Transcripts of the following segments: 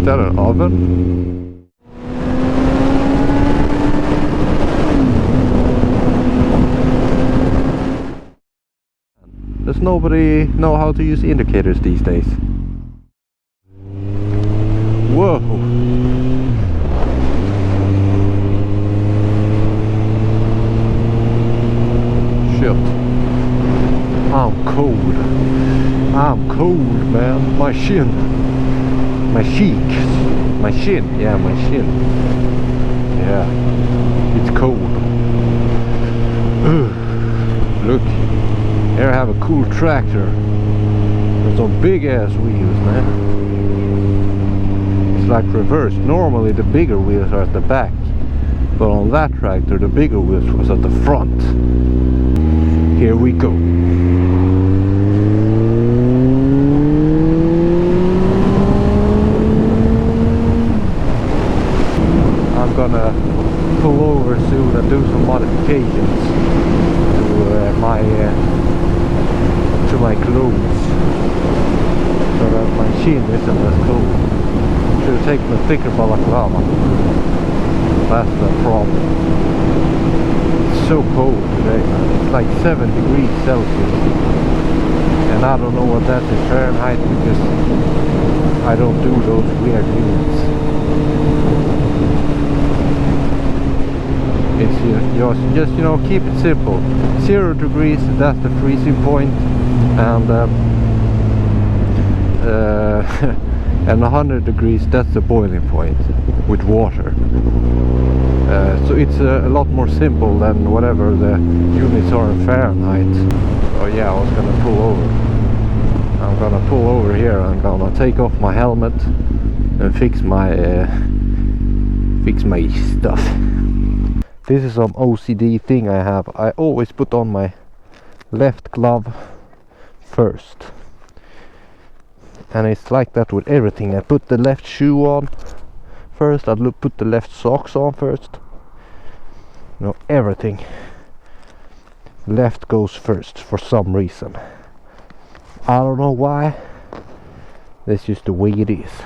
that an oven? Does nobody know how to use indicators these days? Whoa! Shit. I'm cold. I'm cold, man. My shin. My cheeks. My shin. Yeah, my shin. Yeah. It's cold. Ugh. Look. Here I have a cool tractor. With some big ass wheels, man. It's like reversed. Normally the bigger wheels are at the back. But on that tractor the bigger wheels was at the front. Here we go. I'm gonna pull over soon and do some modifications to my clothes, so that my shin isn't as cold. Should have taken a thicker balaclava. That's the problem. It's so cold today. It's like 7 degrees Celsius, and I don't know what that is Fahrenheit because I don't do those weird units. It's just you know, keep it simple. 0 degrees, that's the freezing point, and and 100 degrees, that's the boiling point with water. So it's a lot more simple than whatever the units are in Fahrenheit. Oh yeah, I was gonna pull over. I'm gonna pull over here. I'm gonna take off my helmet and fix my stuff. This is some OCD thing I have. I always put on my left glove first. And it's like that with everything. I put the left shoe on first. I put the left socks on first. You know, everything. Left goes first for some reason. I don't know why. That's just the way it is.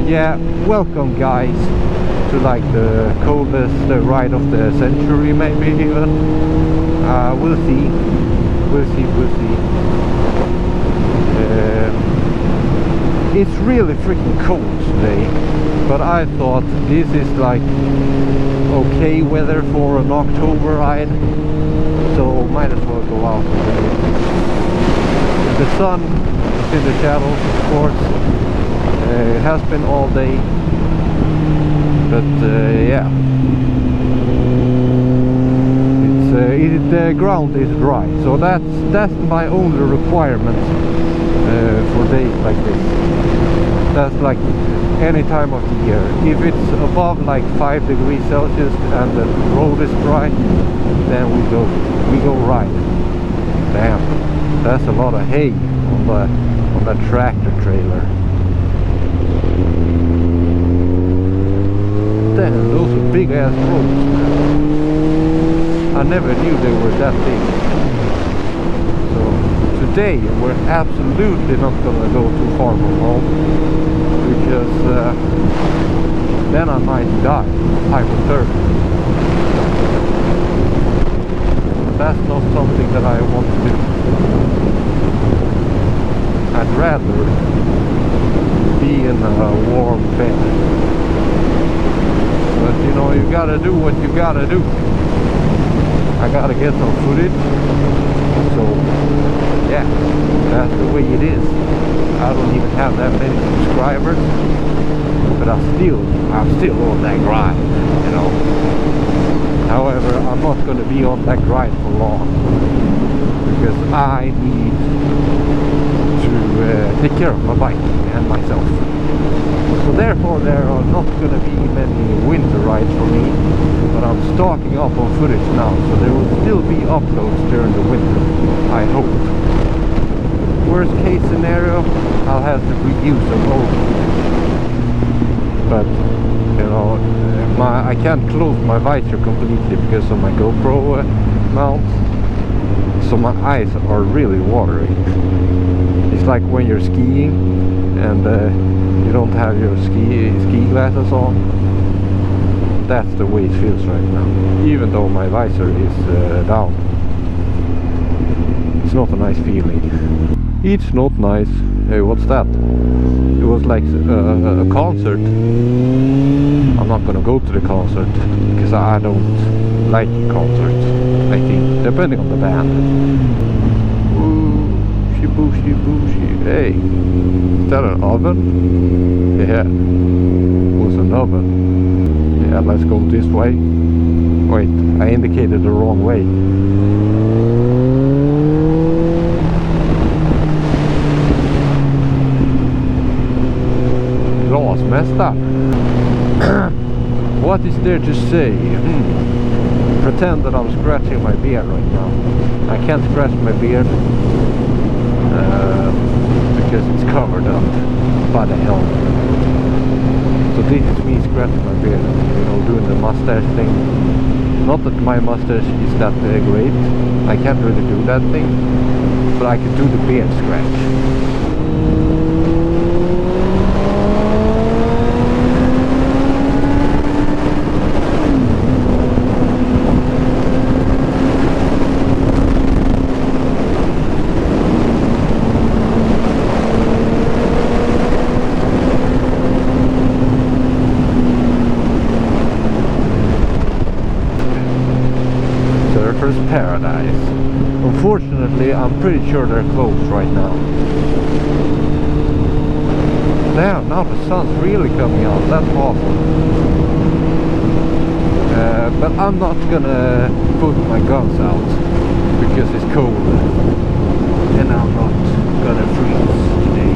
Yeah, welcome guys to like the coldest ride of the century, maybe even. We'll see. It's really freaking cold today, but I thought this is like okay weather for an October ride, so might as well go out. The sun is in the shadows, of course. It has been all day, but yeah, the ground is dry, so that's my only requirement for days like this. That's like any time of the year. If it's above like 5 degrees Celsius and the road is dry, then we go ride. Damn, that's a lot of hay on the tractor trailer. Damn, those are big ass roads, man. I never knew they were that big. So today we're absolutely not gonna go too far from home, because then I might die of hypothermia. That's not something that I want to do. I'd rather be in a warm bed. But you know, you gotta do what you gotta do. I gotta get some footage. So yeah, that's the way it is. I don't even have that many subscribers, but I'm still on that grind, you know. However, I'm not gonna be on that grind for long, because I need to take care of my bike and myself. So therefore there are not going to be many winter rides for me, but I'm stocking up on footage now, so there will still be uploads during the winter, I hope. Worst case scenario, I'll have to reuse some old footage. But, you know, I can't close my visor completely because of my GoPro mount. So my eyes are really watery. It's like when you're skiing and you don't have your ski glasses on. That's the way it feels right now. Even though my visor is down. It's not a nice feeling. It's not nice. Hey, what's that? It was like a concert. I'm not gonna go to the concert because I don't like concerts, I think, depending on the band. Booshy, booshy, booshy. Hey, is that an oven? Yeah, it was an oven. Yeah, let's go this way. Wait, I indicated the wrong way. Glass messed up. What is there to say? Pretend that I'm scratching my beard right now. I can't scratch my beard because it's covered up by the helmet. So this is me scratching my beard, you know, doing the mustache thing. Not that my mustache is that great. I can't really do that thing, but I can do the beard scratch. Paradise. Unfortunately, I'm pretty sure they're closed right now. Damn, now the sun's really coming out. That's awesome. But I'm not gonna put my guns out because it's cold and I'm not gonna freeze today.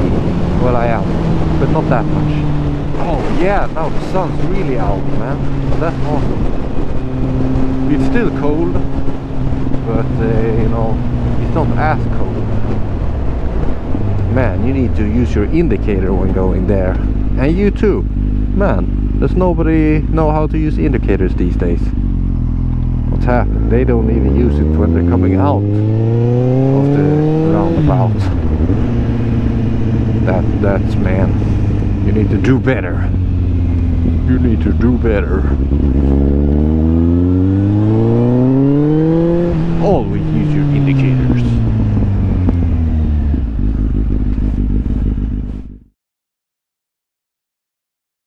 Well, I am, but not that much. Oh yeah, now the sun's really out, man. That's awesome. It's still cold, but you know, it's not as cold. Man, you need to use your indicator when going there. And you too. Man, does nobody know how to use indicators these days? What's happened? They don't even use it when they're coming out of the roundabout. That's man, you need to do better. You need to do better.